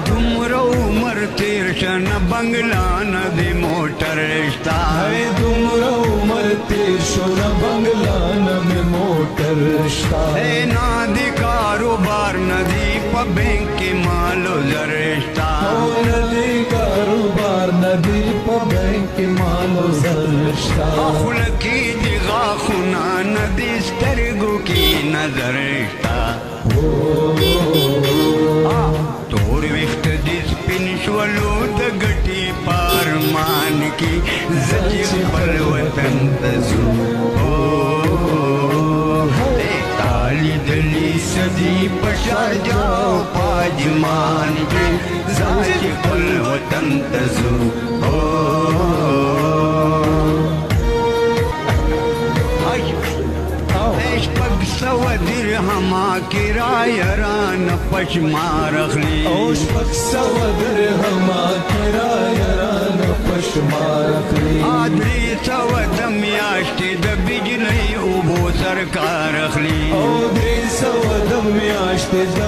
دومره عمر تیر شه نه بنګلا نه د موټر شتا دومره عمر تیر شو نه بنګلا نه د موټر شتا نه د کاروبار نه دی په بینک کې مالو زر شتا نه دی کاروبار نه دی په بینک کې مالو زر شتا خوله کې د غاښونه نه دی سترګو کې نظر شتا تور ویښت د سپین شولو د ګټې په ارمان کې زه چې خپل وطن ته ځو تا لیدلي صدي په شارجه او په اجمان کې زه چې خپل وطن ته ځو شپږ سوه درهمه کرایه رانه پشمار اخلي شپږ سوه درهمه کرایه رانه پشمار اخلي درې سوه د میاشتې د بجلۍ اوبو سرکار اخلي درې سوه د میاشتې د